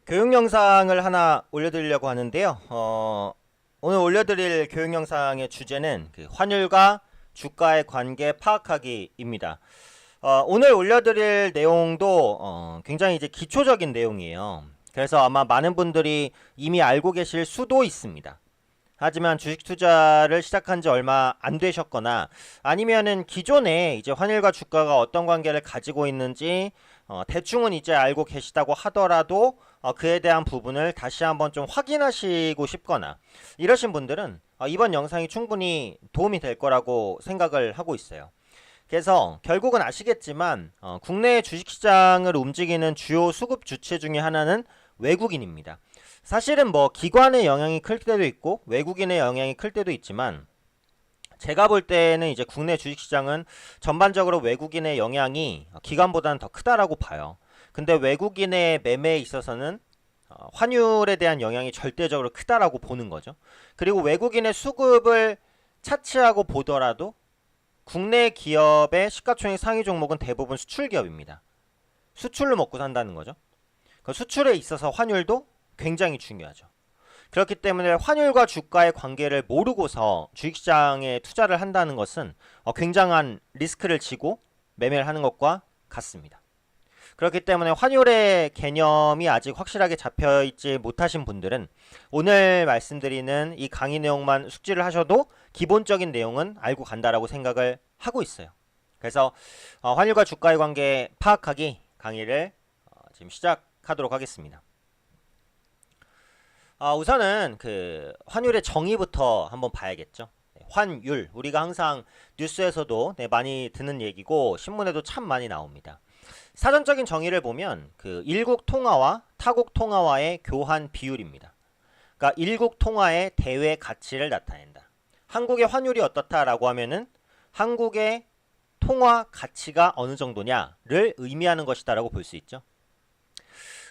교육 영상을 하나 올려드리려고 하는데요. 오늘 올려드릴 교육 영상의 주제는 환율과 주가의 관계 파악하기입니다. 오늘 올려드릴 내용도 굉장히 이제 기초적인 내용이에요. 그래서 아마 많은 분들이 이미 알고 계실 수도 있습니다. 하지만 주식 투자를 시작한 지 얼마 안 되셨거나 아니면은 기존에 이제 환율과 주가가 어떤 관계를 가지고 있는지 대충은 이제 알고 계시다고 하더라도 그에 대한 부분을 다시 한번 좀 확인하시고 싶거나 이러신 분들은 이번 영상이 충분히 도움이 될 거라고 생각을 하고 있어요. 그래서 결국은 아시겠지만 국내 주식시장을 움직이는 주요 수급 주체 중에 하나는 외국인입니다. 사실은 뭐 기관의 영향이 클 때도 있고 외국인의 영향이 클 때도 있지만 제가 볼 때는 이제 국내 주식시장은 전반적으로 외국인의 영향이 기관보다는 더 크다라고 봐요. 근데 외국인의 매매에 있어서는 환율에 대한 영향이 절대적으로 크다라고 보는 거죠. 그리고 외국인의 수급을 차치하고 보더라도 국내 기업의 시가총액 상위 종목은 대부분 수출 기업입니다. 수출로 먹고 산다는 거죠. 그 수출에 있어서 환율도 굉장히 중요하죠. 그렇기 때문에 환율과 주가의 관계를 모르고서 주식시장에 투자를 한다는 것은 굉장한 리스크를 지고 매매를 하는 것과 같습니다. 그렇기 때문에 환율의 개념이 아직 확실하게 잡혀있지 못하신 분들은 오늘 말씀드리는 이 강의 내용만 숙지를 하셔도 기본적인 내용은 알고 간다라고 생각을 하고 있어요. 그래서 환율과 주가의 관계 파악하기 강의를 지금 시작하도록 하겠습니다. 우선은 환율의 정의부터 한번 봐야겠죠. 환율, 우리가 항상 뉴스에서도 많이 듣는 얘기고 신문에도 참 많이 나옵니다. 사전적인 정의를 보면 일국 통화와 타국 통화와의 교환 비율입니다. 그러니까 일국 통화의 대외 가치를 나타낸다. 한국의 환율이 어떻다라고 하면은 한국의 통화 가치가 어느 정도냐를 의미하는 것이다라고 볼 수 있죠.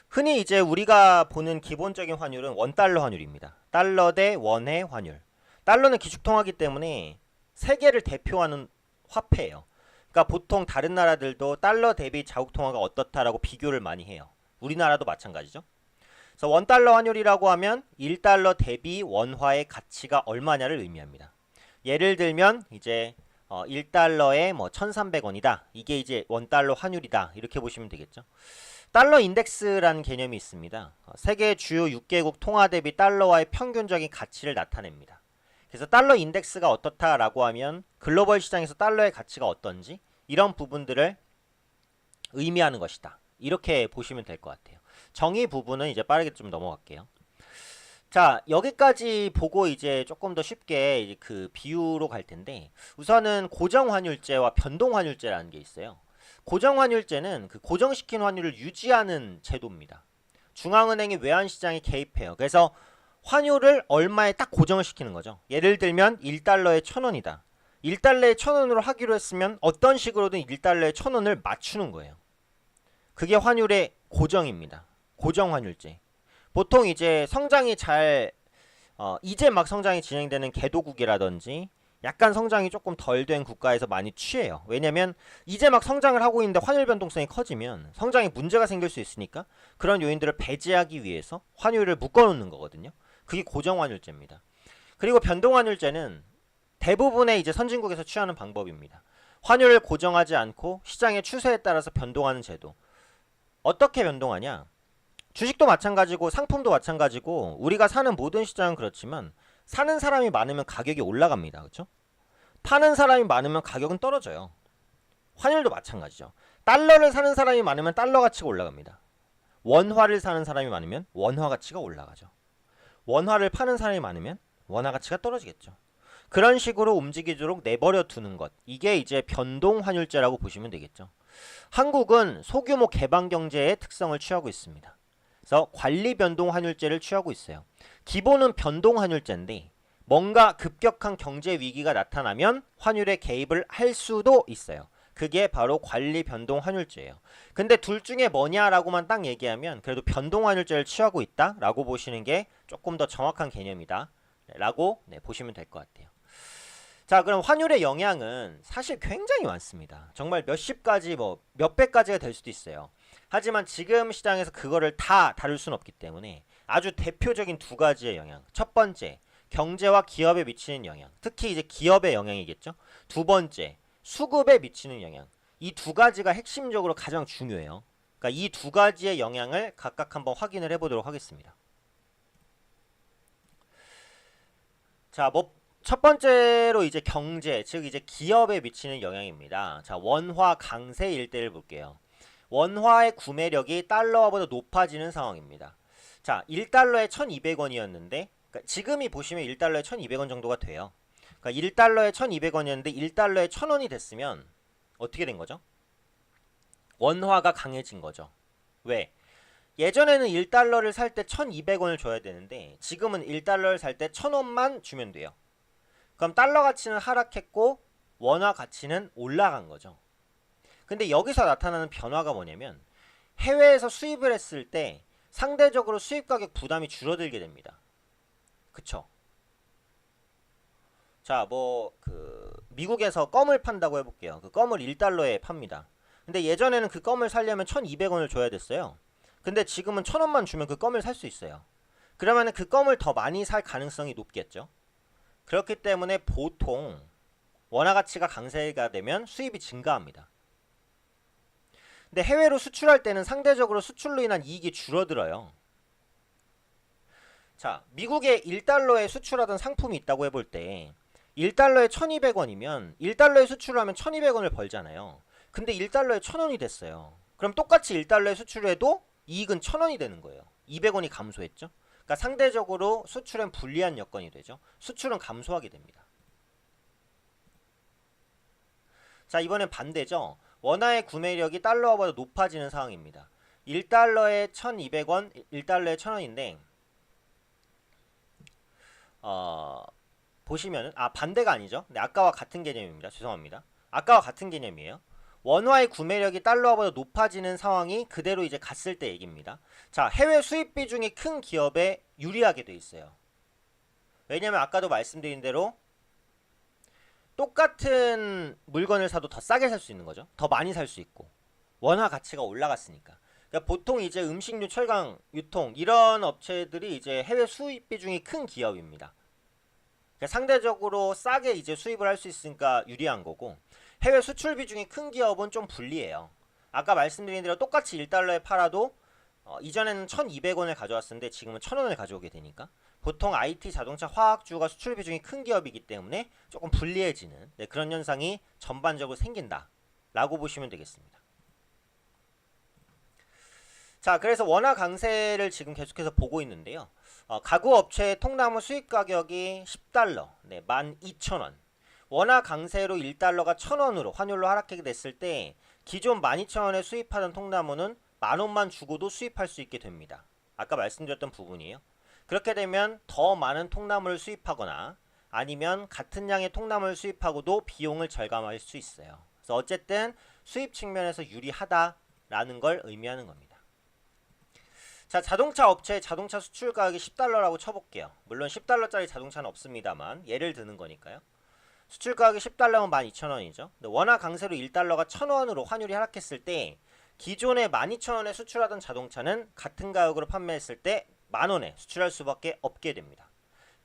흔히 이제 우리가 보는 기본적인 환율은 원달러 환율입니다. 달러 대 원의 환율. 달러는 기축통화이기 때문에 세계를 대표하는 화폐예요. 그러니까 보통 다른 나라들도 달러 대비 자국통화가 어떻다라고 비교를 많이 해요. 우리나라도 마찬가지죠. 그래서 원달러 환율이라고 하면 1달러 대비 원화의 가치가 얼마냐를 의미합니다. 예를 들면 이제 1달러에 뭐 1,300원이다. 이게 이제 원달러 환율이다. 이렇게 보시면 되겠죠. 달러 인덱스라는 개념이 있습니다. 세계 주요 6개국 통화 대비 달러와의 평균적인 가치를 나타냅니다. 그래서 달러 인덱스가 어떻다라고 하면 글로벌 시장에서 달러의 가치가 어떤지 이런 부분들을 의미하는 것이다. 이렇게 보시면 될 것 같아요. 정의 부분은 이제 빠르게 좀 넘어갈게요. 자, 여기까지 보고 이제 조금 더 쉽게 이제 비유로 갈 텐데 우선은 고정환율제와 변동환율제라는 게 있어요. 고정환율제는 고정시킨 환율을 유지하는 제도입니다. 중앙은행이 외환시장에 개입해요. 그래서 환율을 얼마에 딱 고정을 시키는 거죠. 예를 들면 1달러에 1,000원이다. 1달러에 1,000원으로 하기로 했으면 어떤 식으로든 1달러에 1,000원을 맞추는 거예요. 그게 환율의 고정입니다. 고정환율제. 보통 이제 성장이 이제 막 성장이 진행되는 개도국이라든지 약간 성장이 조금 덜 된 국가에서 많이 취해요. 왜냐면 이제 막 성장을 하고 있는데 환율 변동성이 커지면 성장에 문제가 생길 수 있으니까 그런 요인들을 배제하기 위해서 환율을 묶어놓는 거거든요. 그게 고정환율제입니다. 그리고 변동환율제는 대부분의 이제 선진국에서 취하는 방법입니다. 환율을 고정하지 않고 시장의 추세에 따라서 변동하는 제도. 어떻게 변동하냐? 주식도 마찬가지고 상품도 마찬가지고 우리가 사는 모든 시장은 그렇지만 사는 사람이 많으면 가격이 올라갑니다. 그렇죠? 파는 사람이 많으면 가격은 떨어져요. 환율도 마찬가지죠. 달러를 사는 사람이 많으면 달러 가치가 올라갑니다. 원화를 사는 사람이 많으면 원화 가치가 올라가죠. 원화를 파는 사람이 많으면 원화 가치가 떨어지겠죠. 그런 식으로 움직이도록 내버려 두는 것. 이게 이제 변동환율제라고 보시면 되겠죠. 한국은 소규모 개방경제의 특성을 취하고 있습니다. 그래서 관리변동환율제를 취하고 있어요. 기본은 변동환율제인데 뭔가 급격한 경제 위기가 나타나면 환율에 개입을 할 수도 있어요. 그게 바로 관리변동환율제예요. 근데 둘 중에 뭐냐라고만 딱 얘기하면 그래도 변동환율제를 취하고 있다라고 보시는 게 조금 더 정확한 개념이다 라고 보시면 될 것 같아요. 자, 그럼 환율의 영향은 사실 굉장히 많습니다. 정말 몇십 가지 몇 백 가지가 될 수도 있어요. 하지만 지금 시장에서 그거를 다 다룰 수는 없기 때문에 아주 대표적인 두 가지의 영향. 첫 번째, 경제와 기업에 미치는 영향. 특히 이제 기업의 영향이겠죠. 두 번째, 수급에 미치는 영향. 이 두 가지가 핵심적으로 가장 중요해요. 그러니까 이 두 가지의 영향을 각각 한번 확인을 해보도록 하겠습니다. 자, 첫 번째로 이제 경제, 즉 이제 기업에 미치는 영향입니다. 자, 원화 강세 일대를 볼게요. 원화의 구매력이 달러화보다 높아지는 상황입니다. 자, 1달러에 1,200원이었는데 그러니까 지금이 보시면 1달러에 1,200원 정도가 돼요. 그러니까 1달러에 1,200원이었는데 1달러에 1,000원이 됐으면 어떻게 된 거죠? 원화가 강해진 거죠. 왜? 예전에는 1달러를 살 때 1,200원을 줘야 되는데 지금은 1달러를 살 때 1,000원만 주면 돼요. 그럼 달러 가치는 하락했고 원화 가치는 올라간 거죠. 근데 여기서 나타나는 변화가 뭐냐면 해외에서 수입을 했을 때 상대적으로 수입 가격 부담이 줄어들게 됩니다. 그쵸? 자, 미국에서 껌을 판다고 해볼게요. 그 껌을 1달러에 팝니다. 근데 예전에는 그 껌을 사려면 1,200원을 줘야 됐어요. 근데 지금은 1,000원만 주면 그 껌을 살 수 있어요. 그러면 그 껌을 더 많이 살 가능성이 높겠죠. 그렇기 때문에 보통 원화 가치가 강세가 되면 수입이 증가합니다. 근데 해외로 수출할 때는 상대적으로 수출로 인한 이익이 줄어들어요. 자, 미국에 1달러에 수출하던 상품이 있다고 해볼 때 1달러에 1,200원이면 1달러에 수출을 하면 1,200원을 벌잖아요. 근데 1달러에 1,000원이 됐어요. 그럼 똑같이 1달러에 수출해도 이익은 1,000원이 되는 거예요. 200원이 감소했죠. 그러니까 상대적으로 수출엔 불리한 여건이 되죠. 수출은 감소하게 됩니다. 자, 이번엔 반대죠. 원화의 구매력이 달러화보다 높아지는 상황입니다. 1달러에 1,200원, 1달러에 1,000원인데 보시면은 반대가 아니죠. 네, 아까와 같은 개념입니다. 죄송합니다. 아까와 같은 개념이에요. 원화의 구매력이 달러화보다 높아지는 상황이 그대로 이제 갔을 때 얘기입니다. 자, 해외 수입 비중이 큰 기업에 유리하게 돼 있어요. 왜냐면 아까도 말씀드린 대로 똑같은 물건을 사도 더 싸게 살 수 있는 거죠. 더 많이 살 수 있고 원화 가치가 올라갔으니까. 그러니까 보통 이제 음식료, 철강, 유통 이런 업체들이 이제 해외 수입 비중이 큰 기업입니다. 그러니까 상대적으로 싸게 이제 수입을 할 수 있으니까 유리한 거고, 해외 수출 비중이 큰 기업은 좀 불리해요. 아까 말씀드린 대로 똑같이 1달러에 팔아도 이전에는 1,200원을 가져왔었는데 지금은 1,000원을 가져오게 되니까 보통 IT, 자동차, 화학주가 수출 비중이 큰 기업이기 때문에 조금 불리해지는 그런 현상이 전반적으로 생긴다 라고 보시면 되겠습니다. 자, 그래서 원화 강세를 지금 계속해서 보고 있는데요. 가구 업체의 통나무 수입 가격이 10달러, 12,000원. 원화 강세로 1달러가 1,000원으로 환율로 하락하게 됐을 때 기존 12,000원에 수입하던 통나무는 10,000원만 주고도 수입할 수 있게 됩니다. 아까 말씀드렸던 부분이에요. 그렇게 되면 더 많은 통나무를 수입하거나 아니면 같은 양의 통나무를 수입하고도 비용을 절감할 수 있어요. 그래서 어쨌든 수입 측면에서 유리하다라는 걸 의미하는 겁니다. 자, 자동차 업체의 자동차 수출 가격이 10달러라고 쳐볼게요. 물론 10달러짜리 자동차는 없습니다만 예를 드는 거니까요. 수출 가격이 10달러면 12,000원이죠. 원화 강세로 1달러가 1,000원으로 환율이 하락했을 때 기존에 12,000원에 수출하던 자동차는 같은 가격으로 판매했을 때 10,000원에 수출할 수밖에 없게 됩니다.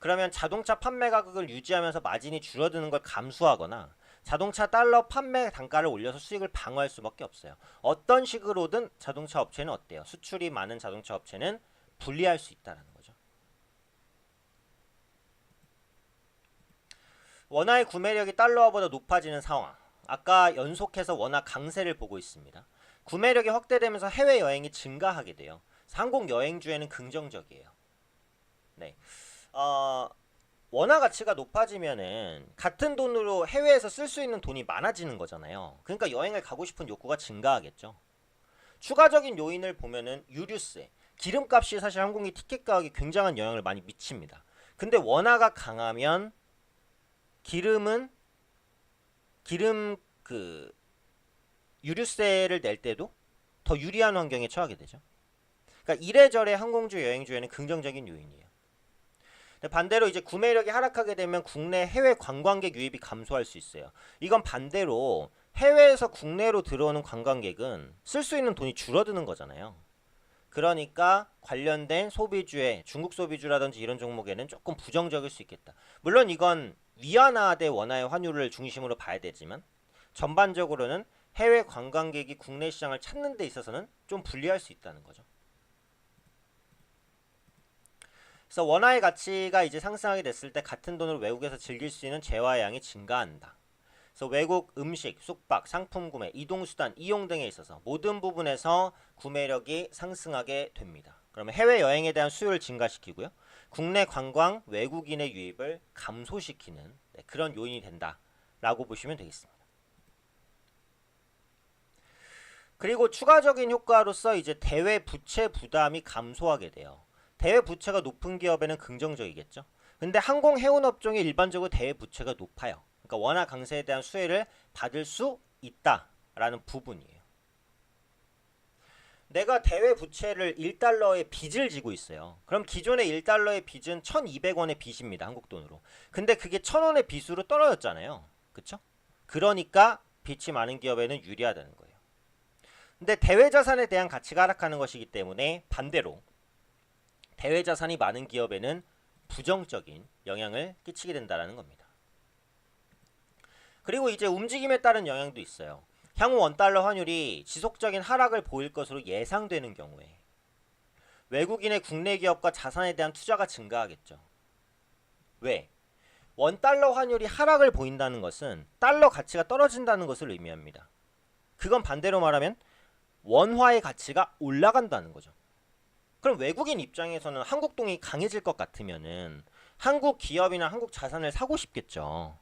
그러면 자동차 판매 가격을 유지하면서 마진이 줄어드는 걸 감수하거나 자동차 달러 판매 단가를 올려서 수익을 방어할 수밖에 없어요. 어떤 식으로든 자동차 업체는 어때요? 수출이 많은 자동차 업체는 불리할 수 있다는 거죠. 원화의 구매력이 달러화보다 높아지는 상황. 아까 연속해서 원화 강세를 보고 있습니다. 구매력이 확대되면서 해외여행이 증가하게 돼요. 항공 여행주에는 긍정적이에요. 네. 원화 가치가 높아지면은 같은 돈으로 해외에서 쓸 수 있는 돈이 많아지는 거잖아요. 그러니까 여행을 가고 싶은 욕구가 증가하겠죠. 추가적인 요인을 보면은 유류세, 기름값이 사실 항공기 티켓 가격에 굉장한 영향을 많이 미칩니다. 근데 원화가 강하면 기름 유류세를 낼 때도 더 유리한 환경에 처하게 되죠. 그러니까 이래저래 항공주, 여행주에는 긍정적인 요인이에요. 반대로 이제 구매력이 하락하게 되면 국내 해외 관광객 유입이 감소할 수 있어요. 이건 반대로 해외에서 국내로 들어오는 관광객은 쓸 수 있는 돈이 줄어드는 거잖아요. 그러니까 관련된 소비주에 중국 소비주라든지 이런 종목에는 조금 부정적일 수 있겠다. 물론 이건 위안화 대 원화의 환율을 중심으로 봐야 되지만 전반적으로는 해외 관광객이 국내 시장을 찾는 데 있어서는 좀 불리할 수 있다는 거죠. 그래서 원화의 가치가 이제 상승하게 됐을 때 같은 돈으로 외국에서 즐길 수 있는 재화의 양이 증가한다. 그래서 외국 음식, 숙박, 상품 구매, 이동수단, 이용 등에 있어서 모든 부분에서 구매력이 상승하게 됩니다. 그러면 해외여행에 대한 수요를 증가시키고요. 국내 관광, 외국인의 유입을 감소시키는 그런 요인이 된다라고 보시면 되겠습니다. 그리고 추가적인 효과로서 이제 대외 부채 부담이 감소하게 돼요. 대외 부채가 높은 기업에는 긍정적이겠죠. 근데 항공 해운 업종이 일반적으로 대외 부채가 높아요. 그러니까 원화 강세에 대한 수혜를 받을 수 있다라는 부분이에요. 내가 대외 부채를 1달러의 빚을 지고 있어요. 그럼 기존의 1달러의 빚은 1200원의 빚입니다. 한국 돈으로. 근데 그게 1000원의 빚으로 떨어졌잖아요. 그쵸? 그러니까 빚이 많은 기업에는 유리하다는 거예요. 근데 대외 자산에 대한 가치가 하락하는 것이기 때문에 반대로 대외 자산이 많은 기업에는 부정적인 영향을 끼치게 된다는 겁니다. 그리고 이제 움직임에 따른 영향도 있어요. 향후 원달러 환율이 지속적인 하락을 보일 것으로 예상되는 경우에 외국인의 국내 기업과 자산에 대한 투자가 증가하겠죠. 왜? 원달러 환율이 하락을 보인다는 것은 달러 가치가 떨어진다는 것을 의미합니다. 그건 반대로 말하면 원화의 가치가 올라간다는 거죠. 그럼 외국인 입장에서는 한국 동이 강해질 것 같으면은 한국 기업이나 한국 자산을 사고 싶겠죠.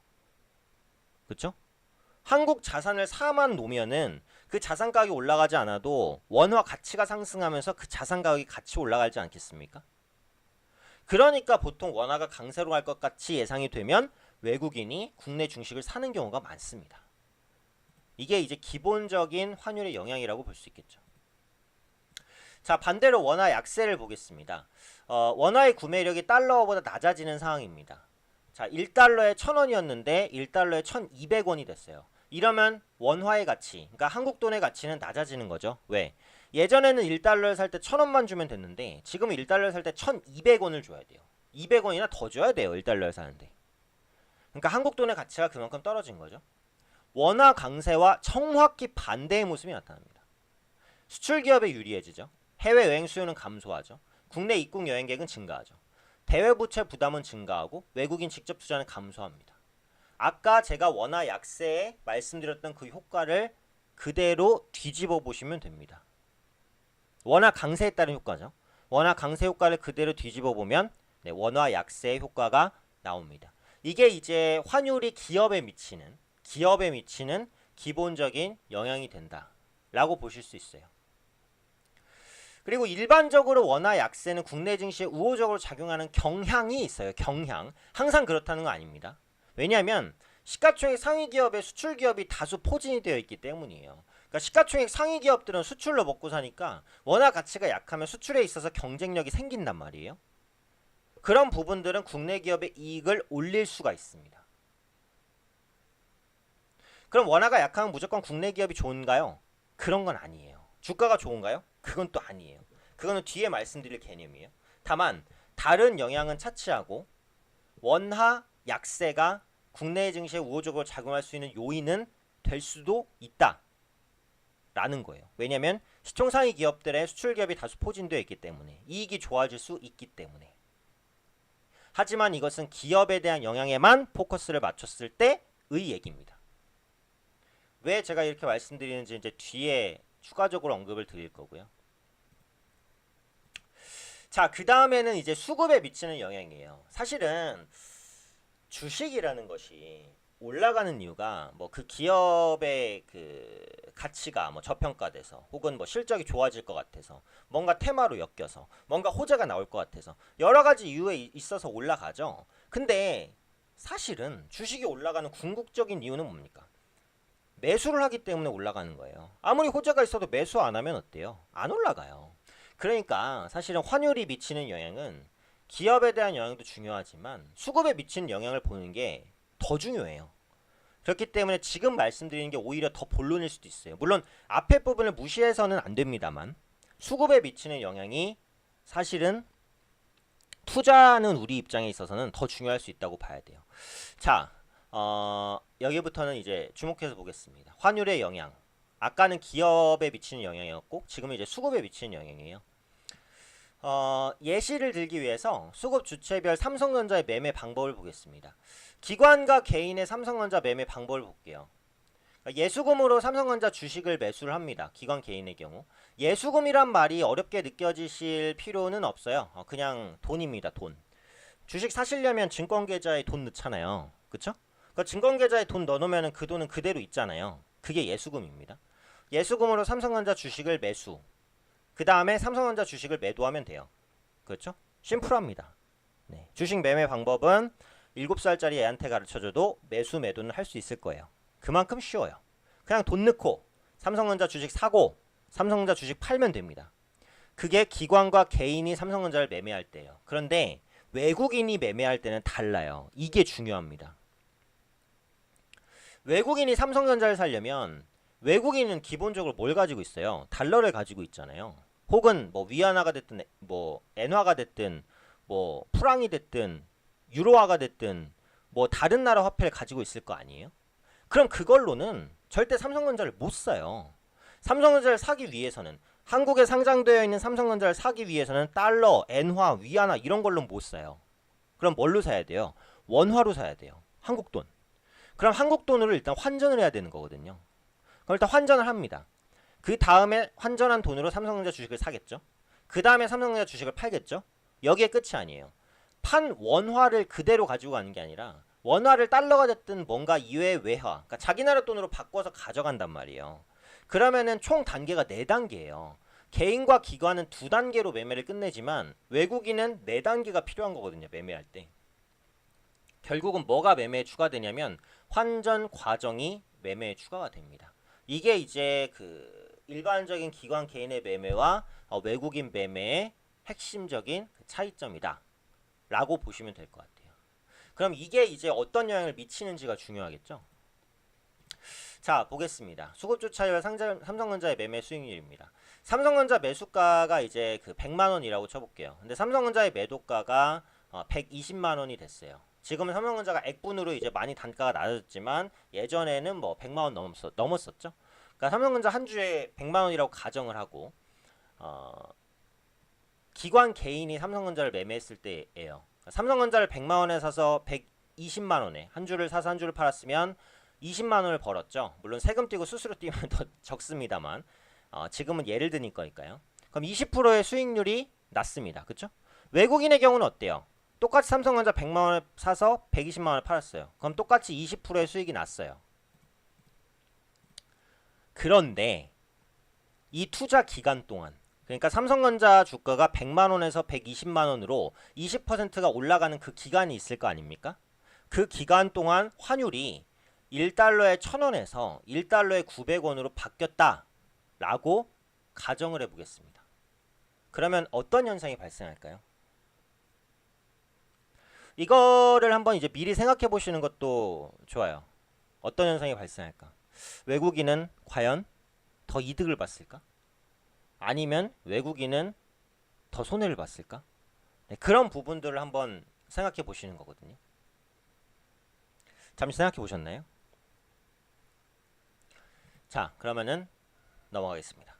그렇죠? 한국 자산을 사만 놓으면은 그 자산 가격이 올라가지 않아도 원화 가치가 상승하면서 그 자산 가격이 같이 올라가지 않겠습니까? 그러니까 보통 원화가 강세로 갈 것 같이 예상이 되면 외국인이 국내 주식을 사는 경우가 많습니다. 이게 이제 기본적인 환율의 영향이라고 볼 수 있겠죠. 자, 반대로 원화 약세를 보겠습니다. 원화의 구매력이 달러보다 낮아지는 상황입니다. 자, 1달러에 1000원이었는데 1달러에 1200원이 됐어요. 이러면 원화의 가치, 그러니까 한국 돈의 가치는 낮아지는 거죠. 왜? 예전에는 1달러를 살 때 1000원만 주면 됐는데 지금은 1달러를 살 때 1200원을 줘야 돼요. 200원이나 더 줘야 돼요. 1달러를 사는데. 그러니까 한국 돈의 가치가 그만큼 떨어진 거죠. 원화 강세와 정확히 반대의 모습이 나타납니다. 수출 기업에 유리해지죠. 해외 여행 수요는 감소하죠. 국내 입국 여행객은 증가하죠. 대외 부채 부담은 증가하고 외국인 직접 투자는 감소합니다. 아까 제가 원화 약세에 말씀드렸던 그 효과를 그대로 뒤집어 보시면 됩니다. 원화 강세에 따른 효과죠. 원화 강세 효과를 그대로 뒤집어 보면 원화 약세의 효과가 나옵니다. 이게 이제 환율이 기업에 미치는 기본적인 영향이 된다라고 보실 수 있어요. 그리고 일반적으로 원화 약세는 국내 증시에 우호적으로 작용하는 경향이 있어요. 경향. 항상 그렇다는 거 아닙니다. 왜냐하면 시가총액 상위 기업의 수출 기업이 다수 포진이 되어 있기 때문이에요. 그러니까 시가총액 상위 기업들은 수출로 먹고 사니까 원화 가치가 약하면 수출에 있어서 경쟁력이 생긴단 말이에요. 그런 부분들은 국내 기업의 이익을 올릴 수가 있습니다. 그럼 원화가 약하면 무조건 국내 기업이 좋은가요? 그런 건 아니에요. 주가가 좋은가요? 그건 또 아니에요. 그거는 뒤에 말씀드릴 개념이에요. 다만 다른 영향은 차치하고 원화 약세가 국내 증시에 우호적으로 작용할 수 있는 요인은 될 수도 있다라는 거예요. 왜냐하면 시총상위 기업들의 수출 기업이 다수 포진되어 있기 때문에 이익이 좋아질 수 있기 때문에. 하지만 이것은 기업에 대한 영향에만 포커스를 맞췄을 때의 얘기입니다. 왜 제가 이렇게 말씀드리는지 이제 뒤에 추가적으로 언급을 드릴 거고요. 자, 그 다음에는 이제 수급에 미치는 영향이에요. 사실은 주식이라는 것이 올라가는 이유가 뭐 그 기업의 그 가치가 뭐 저평가돼서 혹은 뭐 실적이 좋아질 것 같아서 뭔가 테마로 엮여서 뭔가 호재가 나올 것 같아서 여러 가지 이유에 있어서 올라가죠. 근데 사실은 주식이 올라가는 궁극적인 이유는 뭡니까? 매수를 하기 때문에 올라가는 거예요. 아무리 호재가 있어도 매수 안 하면 어때요? 안 올라가요. 그러니까 사실은 환율이 미치는 영향은 기업에 대한 영향도 중요하지만 수급에 미치는 영향을 보는 게 더 중요해요. 그렇기 때문에 지금 말씀드리는 게 오히려 더 본론일 수도 있어요. 물론 앞에 부분을 무시해서는 안 됩니다만 수급에 미치는 영향이 사실은 투자는 우리 입장에 있어서는 더 중요할 수 있다고 봐야 돼요. 자, 여기부터는 이제 주목해서 보겠습니다. 환율의 영향. 아까는 기업에 미치는 영향이었고 지금은 이제 수급에 미치는 영향이에요. 예시를 들기 위해서 수급 주체별 삼성전자의 매매 방법을 보겠습니다. 기관과 개인의 삼성전자 매매 방법을 볼게요. 예수금으로 삼성전자 주식을 매수를 합니다. 기관 개인의 경우. 예수금이란 말이 어렵게 느껴지실 필요는 없어요. 그냥 돈입니다. 돈. 주식 사시려면 증권계좌에 돈 넣잖아요. 그쵸? 그러니까 증권계좌에 돈 넣어놓으면 그 돈은 그대로 있잖아요. 그게 예수금입니다. 예수금으로 삼성전자 주식을 매수. 그 다음에 삼성전자 주식을 매도하면 돼요. 그렇죠? 심플합니다. 네. 주식 매매 방법은 7살짜리 애한테 가르쳐줘도 매수 매도는 할 수 있을 거예요. 그만큼 쉬워요. 그냥 돈 넣고 삼성전자 주식 사고 삼성전자 주식 팔면 됩니다. 그게 기관과 개인이 삼성전자를 매매할 때예요. 그런데 외국인이 매매할 때는 달라요. 이게 중요합니다. 외국인이 삼성전자를 사려면 외국인은 기본적으로 뭘 가지고 있어요? 달러를 가지고 있잖아요. 혹은 뭐 위안화가 됐든 뭐 엔화가 됐든 뭐 프랑이 됐든 유로화가 됐든 뭐 다른 나라 화폐를 가지고 있을 거 아니에요? 그럼 그걸로는 절대 삼성전자를 못 사요. 삼성전자를 사기 위해서는 한국에 상장되어 있는 삼성전자를 사기 위해서는 달러, 엔화, 위안화 이런 걸로 못 사요. 그럼 뭘로 사야 돼요? 원화로 사야 돼요. 한국 돈. 그럼 한국 돈으로 일단 환전을 해야 되는 거거든요. 그럼 일단 환전을 합니다. 그 다음에 환전한 돈으로 삼성전자 주식을 사겠죠. 그 다음에 삼성전자 주식을 팔겠죠. 여기에 끝이 아니에요. 판 원화를 그대로 가지고 가는 게 아니라 원화를 달러가 됐든 뭔가 이외의 외화, 그러니까 자기 나라 돈으로 바꿔서 가져간단 말이에요. 그러면은 총 단계가 4단계예요. 개인과 기관은 2단계로 매매를 끝내지만 외국인은 4단계가 필요한 거거든요. 매매할 때. 결국은 뭐가 매매에 추가되냐면 환전 과정이 매매에 추가가 됩니다. 이게 이제 그 일반적인 기관 개인의 매매와 외국인 매매의 핵심적인 차이점이다 라고 보시면 될 것 같아요. 그럼 이게 이제 어떤 영향을 미치는지가 중요하겠죠. 자, 보겠습니다. 수급주차율 삼성전자의 매매 수익률입니다. 삼성전자 매수가가 이제 그 100만원이라고 쳐볼게요. 근데 삼성전자의 매도가가 120만원이 됐어요. 지금은 삼성전자가 액분으로 이제 많이 단가가 낮아졌지만 예전에는 뭐 100만원 넘었었죠. 그러니까 삼성전자 한 주에 100만원이라고 가정을 하고 기관 개인이 삼성전자를 매매했을 때예요. 삼성전자를 100만원에 사서 120만원에 한 주를 사서 한 주를 팔았으면 20만원을 벌었죠. 물론 세금 떼고 수수료 떼면 더 적습니다만 지금은 예를 드니까요. 그럼 20%의 수익률이 낮습니다. 그쵸? 외국인의 경우는 어때요? 똑같이 삼성전자 100만원에 사서 120만원에 팔았어요. 그럼 똑같이 20%의 수익이 났어요. 그런데 이 투자 기간 동안 그러니까 삼성전자 주가가 100만원에서 120만원으로 20%가 올라가는 그 기간이 있을 거 아닙니까? 그 기간 동안 환율이 1달러에 1000원에서 1달러에 900원으로 바뀌었다 라고 가정을 해보겠습니다. 그러면 어떤 현상이 발생할까요? 이거를 한번 이제 미리 생각해 보시는 것도 좋아요. 어떤 현상이 발생할까? 외국인은 과연 더 이득을 봤을까? 아니면 외국인은 더 손해를 봤을까? 네, 그런 부분들을 한번 생각해 보시는 거거든요. 잠시 생각해 보셨나요? 자, 그러면은 넘어가겠습니다.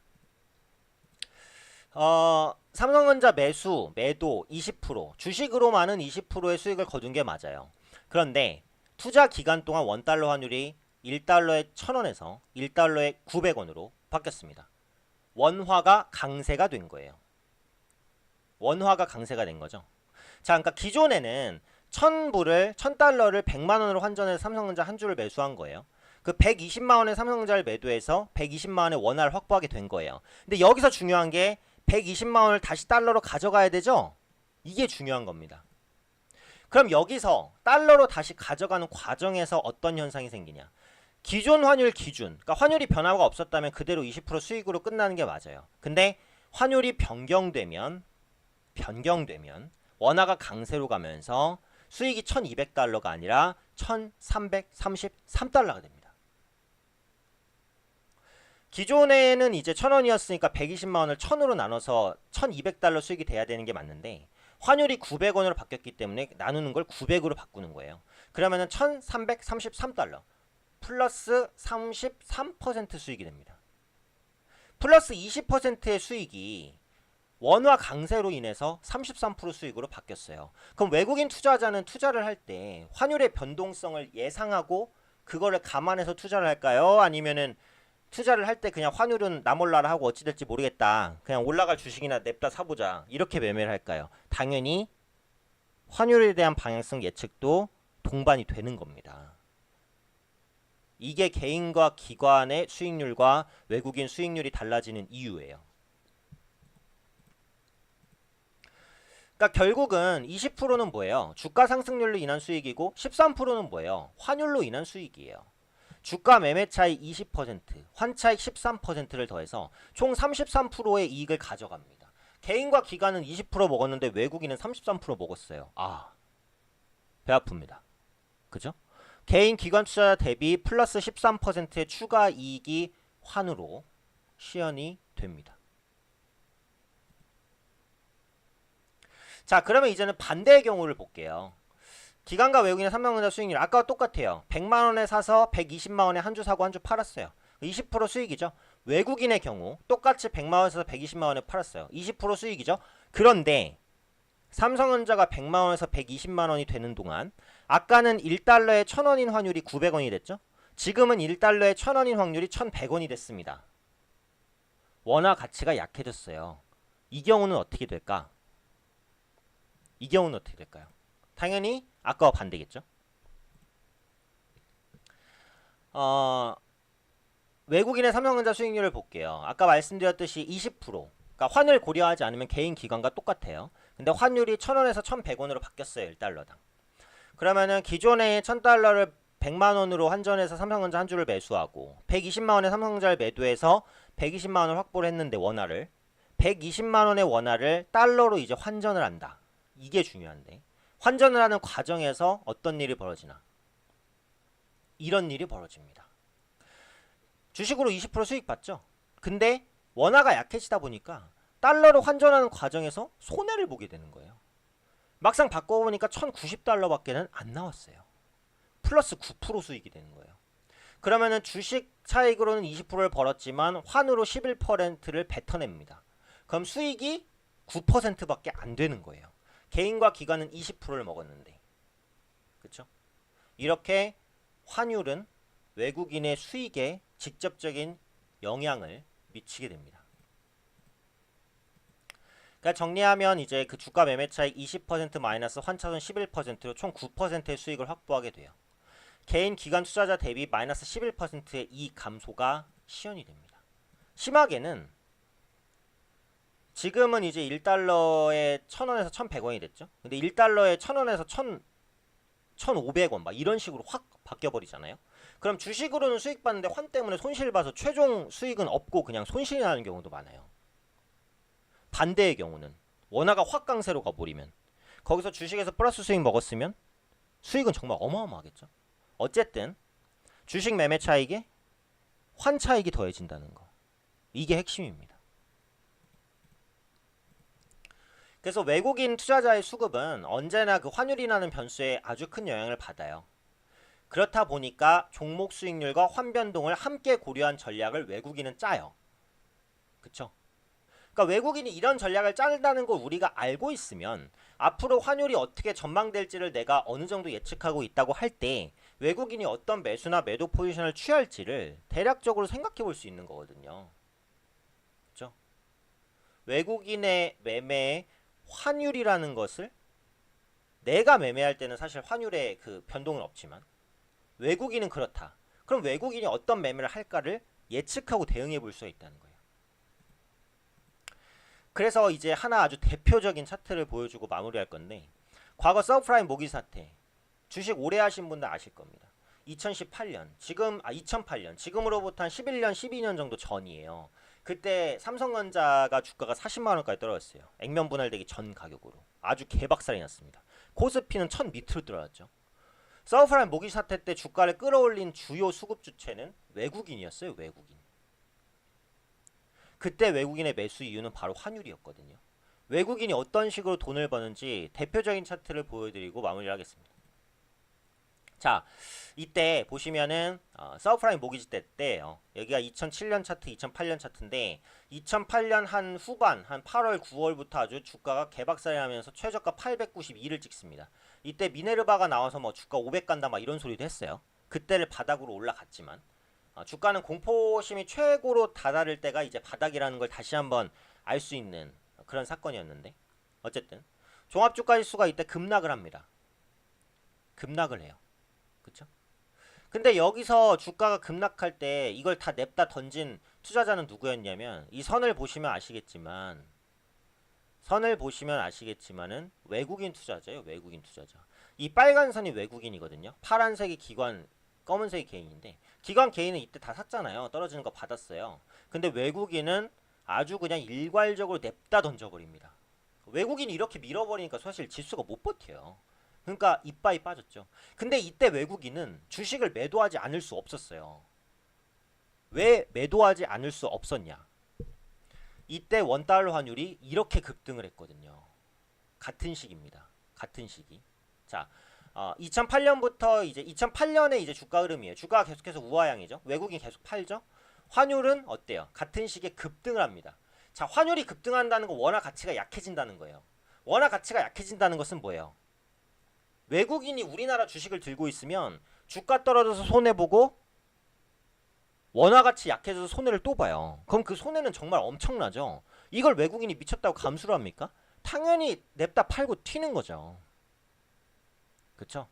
삼성전자 매수, 매도 20%, 주식으로만은 20%의 수익을 거둔 게 맞아요. 그런데 투자 기간 동안 원달러 환율이 1달러에 1000원에서 1달러에 900원으로 바뀌었습니다. 원화가 강세가 된 거예요. 원화가 강세가 된 거죠. 자, 그러니까 기존에는 1000달러를 100만원으로 환전해서 삼성전자 한 주를 매수한 거예요. 그 120만원의 삼성전자를 매도해서 120만원의 원화를 확보하게 된 거예요. 근데 여기서 중요한 게 120만원을 다시 달러로 가져가야 되죠? 이게 중요한 겁니다. 그럼 여기서 달러로 다시 가져가는 과정에서 어떤 현상이 생기냐? 기존 환율 기준, 그러니까 환율이 변화가 없었다면 그대로 20% 수익으로 끝나는 게 맞아요. 근데 환율이 변경되면 원화가 강세로 가면서 수익이 1200달러가 아니라 1333달러가 됩니다. 기존에는 이제 1000원이었으니까 120만원을 1000으로 나눠서 1200달러 수익이 돼야 되는 게 맞는데 환율이 900원으로 바뀌었기 때문에 나누는 걸 900으로 바꾸는 거예요. 그러면은 1333달러 플러스 33% 수익이 됩니다. 플러스 20%의 수익이 원화 강세로 인해서 33% 수익으로 바뀌었어요. 그럼 외국인 투자자는 투자를 할 때 환율의 변동성을 예상하고 그거를 감안해서 투자를 할까요? 아니면은 투자를 할 때 그냥 환율은 나 몰라라 하고 어찌 될지 모르겠다, 그냥 올라갈 주식이나 냅다 사보자, 이렇게 매매를 할까요? 당연히 환율에 대한 방향성 예측도 동반이 되는 겁니다. 이게 개인과 기관의 수익률과 외국인 수익률이 달라지는 이유예요. 그러니까 결국은 20%는 뭐예요? 주가 상승률로 인한 수익이고 13%는 뭐예요? 환율로 인한 수익이에요. 주가 매매 차익 20%, 환차익 13%를 더해서 총 33%의 이익을 가져갑니다. 개인과 기관은 20% 먹었는데 외국인은 33% 먹었어요. 아, 배 아픕니다. 그죠? 개인 기관 투자자 대비 플러스 13%의 추가 이익이 환으로 시현이 됩니다. 자, 그러면 이제는 반대의 경우를 볼게요. 기관과 외국인의 삼성전자 수익률 아까와 똑같아요. 100만원에 사서 120만원에 한 주 사고 한 주 팔았어요. 20% 수익이죠. 외국인의 경우 똑같이 100만원에 사서 120만원에 팔았어요. 20% 수익이죠. 그런데 삼성전자가 100만원에서 120만원이 되는 동안 아까는 1달러에 1000원인 환율이 900원이 됐죠. 지금은 1달러에 1000원인 확률이 1100원이 됐습니다. 원화 가치가 약해졌어요. 이 경우는 어떻게 될까? 이 경우는 어떻게 될까요? 당연히 아까와 반대겠죠. 외국인의 삼성전자 수익률을 볼게요. 아까 말씀드렸듯이 20%, 그러니까 환율 고려하지 않으면 개인 기관과 똑같아요. 근데 환율이 1000원에서 1100원으로 바뀌었어요. 1달러당. 그러면은 기존에 1000달러를 100만원으로 환전해서 삼성전자 한 주를 매수하고 120만원에 삼성전자를 매도해서 120만원을 확보를 했는데 원화를 120만원의 원화를 달러로 이제 환전을 한다. 이게 중요한데 환전을 하는 과정에서 어떤 일이 벌어지나? 이런 일이 벌어집니다. 주식으로 20% 수익 받죠? 근데 원화가 약해지다 보니까 달러로 환전하는 과정에서 손해를 보게 되는 거예요. 막상 바꿔보니까 1090달러밖에는 안 나왔어요. 플러스 9% 수익이 되는 거예요. 그러면은 주식 차익으로는 20%를 벌었지만 환으로 11%를 뱉어냅니다. 그럼 수익이 9%밖에 안 되는 거예요. 개인과 기관은 20%를 먹었는데. 그쵸? 이렇게 환율은 외국인의 수익에 직접적인 영향을 미치게 됩니다. 그러니까 정리하면 이제 그 주가 매매 차익 20% 마이너스 환차손 11%로 총 9%의 수익을 확보하게 돼요. 개인 기관 투자자 대비 마이너스 11%의 이익 감소가 시현이 됩니다. 심하게는 지금은 이제 1달러에 1000원에서 1100원이 됐죠. 근데 1달러에 1000원에서 1500원 막 이런 식으로 확 바뀌어버리잖아요. 그럼 주식으로는 수익 받는데 환 때문에 손실 봐서 최종 수익은 없고 그냥 손실이 나는 경우도 많아요. 반대의 경우는 원화가 확 강세로 가버리면 거기서 주식에서 플러스 수익 먹었으면 수익은 정말 어마어마하겠죠. 어쨌든 주식 매매 차익에 환 차익이 더해진다는 거, 이게 핵심입니다. 그래서 외국인 투자자의 수급은 언제나 그 환율이라는 변수에 아주 큰 영향을 받아요. 그렇다 보니까 종목 수익률과 환 변동을 함께 고려한 전략을 외국인은 짜요. 그쵸? 그러니까 외국인이 이런 전략을 짠다는 걸 우리가 알고 있으면 앞으로 환율이 어떻게 전망될지를 내가 어느 정도 예측하고 있다고 할 때 외국인이 어떤 매수나 매도 포지션을 취할지를 대략적으로 생각해 볼 수 있는 거거든요. 그렇죠? 외국인의 매매의 환율이라는 것을 내가 매매할 때는 사실 환율의 그 변동은 없지만 외국인은 그렇다. 그럼 외국인이 어떤 매매를 할까를 예측하고 대응해 볼 수가 있다는 거예요. 그래서 이제 하나 아주 대표적인 차트를 보여주고 마무리할 건데, 과거 서브프라임 모기 사태 주식 오래 하신 분들 아실 겁니다. 2018년 지금으로부터 한 11년 12년 정도 전이에요. 그때 삼성전자가 주가가 40만원까지 떨어졌어요. 액면 분할되기 전 가격으로 아주 개박살이 났습니다. 코스피는 1000 밑으로 들어왔죠. 서브프라임 모기 사태 때 주가를 끌어올린 주요 수급 주체는 외국인이었어요. 외국인. 그때 외국인의 매수 이유는 바로 환율이었거든요. 외국인이 어떤 식으로 돈을 버는지 대표적인 차트를 보여드리고 마무리를 하겠습니다. 자, 이때 보시면은 서브프라임 모기지 때예요. 여기가 2007년 차트, 2008년 차트인데 2008년 한 후반, 한 8월, 9월부터 아주 주가가 개박살이 나면서 최저가 892를 찍습니다. 이때 미네르바가 나와서 뭐 주가 500 간다 막 이런 소리도 했어요. 그때를 바닥으로 올라갔지만 주가는 공포심이 최고로 다다를 때가 이제 바닥이라는 걸 다시 한번 알 수 있는 그런 사건이었는데 어쨌든 종합주가지수가 이때 급락을 합니다. 급락을 해요. 그쵸? 근데 여기서 주가가 급락할 때 이걸 다 냅다 던진 투자자는 누구였냐면 이 선을 보시면 아시겠지만은 외국인 투자자예요. 외국인 투자자. 이 빨간 선이 외국인이거든요. 파란색이 기관, 검은색이 개인인데 기관 개인은 이때 다 샀잖아요. 떨어지는 거 받았어요. 근데 외국인은 아주 그냥 일괄적으로 냅다 던져버립니다. 외국인이 이렇게 밀어버리니까 사실 지수가 못 버텨요. 그러니까 이빠이 빠졌죠. 근데 이때 외국인은 주식을 매도하지 않을 수 없었어요. 왜 매도하지 않을 수 없었냐? 이때 원달러 환율이 이렇게 급등을 했거든요. 같은 시기입니다. 같은 시기. 자, 2008년부터 이제 2008년에 이제 주가 흐름이에요. 주가가 계속해서 우하향이죠. 외국인 계속 팔죠. 환율은 어때요? 같은 시기에 급등을 합니다. 자, 환율이 급등한다는 건 원화 가치가 약해진다는 거예요. 원화 가치가 약해진다는 것은 뭐예요? 외국인이 우리나라 주식을 들고 있으면 주가 떨어져서 손해보고 원화 가치 약해져서 손해를 또 봐요. 그럼 그 손해는 정말 엄청나죠. 이걸 외국인이 미쳤다고 감수를 합니까? 당연히 냅다 팔고 튀는 거죠. 그쵸?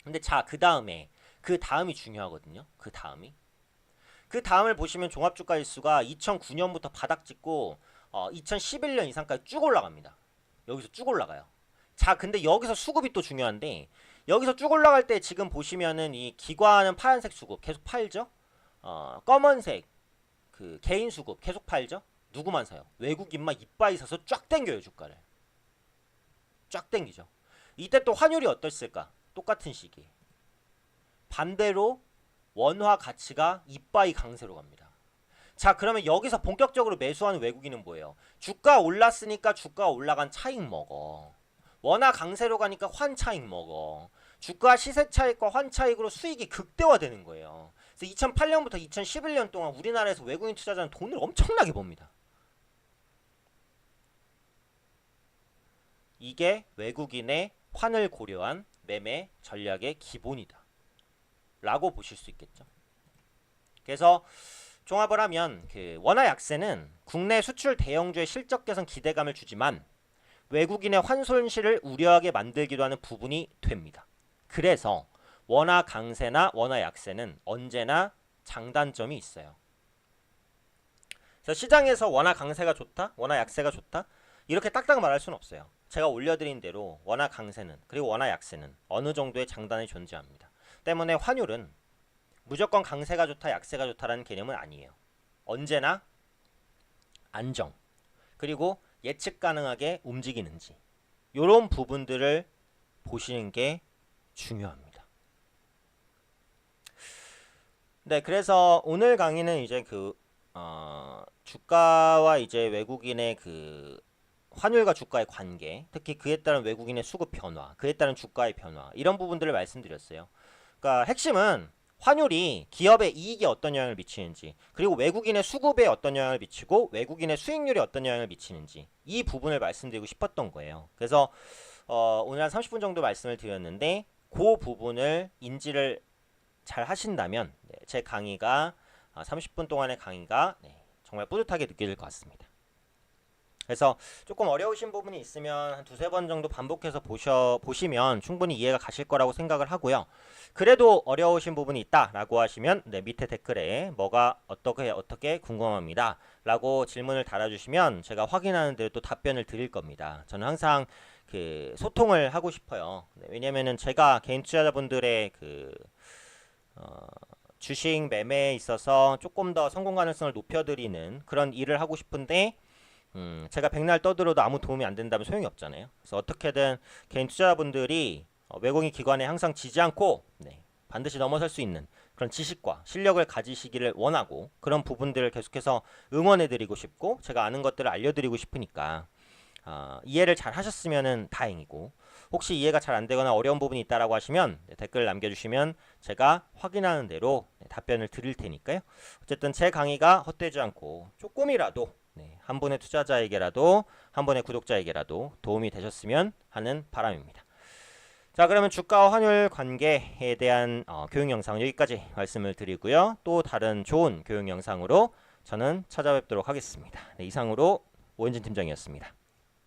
근데 자, 그 다음이 중요하거든요. 그 다음을 보시면 종합주가지수가 2009년부터 바닥 찍고 2011년 이상까지 쭉 올라갑니다. 여기서 쭉 올라가요. 자, 근데 여기서 수급이 또 중요한데 여기서 쭉 올라갈 때 지금 보시면은 이 기관은 파란색 수급 계속 팔죠. 검은색 그 개인 수급 계속 팔죠. 누구만 사요? 외국인만 이빠이 사서 쫙 당겨요. 주가를 쫙 당기죠. 이때 또 환율이 어땠을까? 똑같은 시기 반대로 원화 가치가 이빠이 강세로 갑니다. 자, 그러면 여기서 본격적으로 매수하는 외국인은 뭐예요? 주가 올랐으니까 주가 올라간 차익 먹어. 원화 강세로 가니까 환 차익 먹어. 주가 시세 차익과 환 차익으로 수익이 극대화되는 거예요. 그래서 2008년부터 2011년 동안 우리나라에서 외국인 투자자는 돈을 엄청나게 법니다. 이게 외국인의 환을 고려한 매매 전략의 기본이다 라고 보실 수 있겠죠. 그래서 종합을 하면 그 원화 약세는 국내 수출 대형주의 실적 개선 기대감을 주지만 외국인의 환손실을 우려하게 만들기도 하는 부분이 됩니다. 그래서 원화 강세나 원화 약세는 언제나 장단점이 있어요. 그래서 시장에서 원화 강세가 좋다, 원화 약세가 좋다 이렇게 딱딱 말할 수는 없어요. 제가 올려드린 대로 원화 강세는 그리고 원화 약세는 어느 정도의 장단이 존재합니다. 때문에 환율은 무조건 강세가 좋다, 약세가 좋다라는 개념은 아니에요. 언제나 안정 그리고 예측 가능하게 움직이는지 이런 부분들을 보시는 게 중요합니다. 네, 그래서 오늘 강의는 이제 주가와 이제 외국인의 그 환율과 주가의 관계, 특히 그에 따른 외국인의 수급 변화, 그에 따른 주가의 변화 이런 부분들을 말씀드렸어요. 그러니까 핵심은 환율이 기업의 이익에 어떤 영향을 미치는지 그리고 외국인의 수급에 어떤 영향을 미치고 외국인의 수익률에 어떤 영향을 미치는지 이 부분을 말씀드리고 싶었던 거예요. 그래서 오늘 한 30분 정도 말씀을 드렸는데 그 부분을 인지를 잘 하신다면 제 강의가 30분 동안의 강의가 정말 뿌듯하게 느껴질 것 같습니다. 그래서 조금 어려우신 부분이 있으면 한 두세 번 정도 반복해서 보시면 충분히 이해가 가실 거라고 생각을 하고요. 그래도 어려우신 부분이 있다라고 하시면 밑에 댓글에 뭐가 어떻게 궁금합니다 라고 질문을 달아주시면 제가 확인하는 대로 또 답변을 드릴 겁니다. 저는 항상 그 소통을 하고 싶어요. 왜냐면은 제가 개인 투자자분들의 주식 매매에 있어서 조금 더 성공 가능성을 높여드리는 그런 일을 하고 싶은데 제가 백날 떠들어도 아무 도움이 안 된다면 소용이 없잖아요. 그래서 어떻게든 개인 투자자분들이 외국인 기관에 항상 지지 않고 반드시 넘어설 수 있는 그런 지식과 실력을 가지시기를 원하고, 그런 부분들을 계속해서 응원해드리고 싶고 제가 아는 것들을 알려드리고 싶으니까 이해를 잘 하셨으면 다행이고, 혹시 이해가 잘 안되거나 어려운 부분이 있다라고 하시면 댓글 남겨주시면 제가 확인하는 대로 답변을 드릴 테니까요. 어쨌든 제 강의가 헛되지 않고 조금이라도 한 분의 투자자에게라도, 한 분의 구독자에게라도 도움이 되셨으면 하는 바람입니다. 자, 그러면 주가와 환율 관계에 대한 교육 영상 여기까지 말씀을 드리고요. 또 다른 좋은 교육 영상으로 저는 찾아뵙도록 하겠습니다. 이상으로 오현진 팀장이었습니다.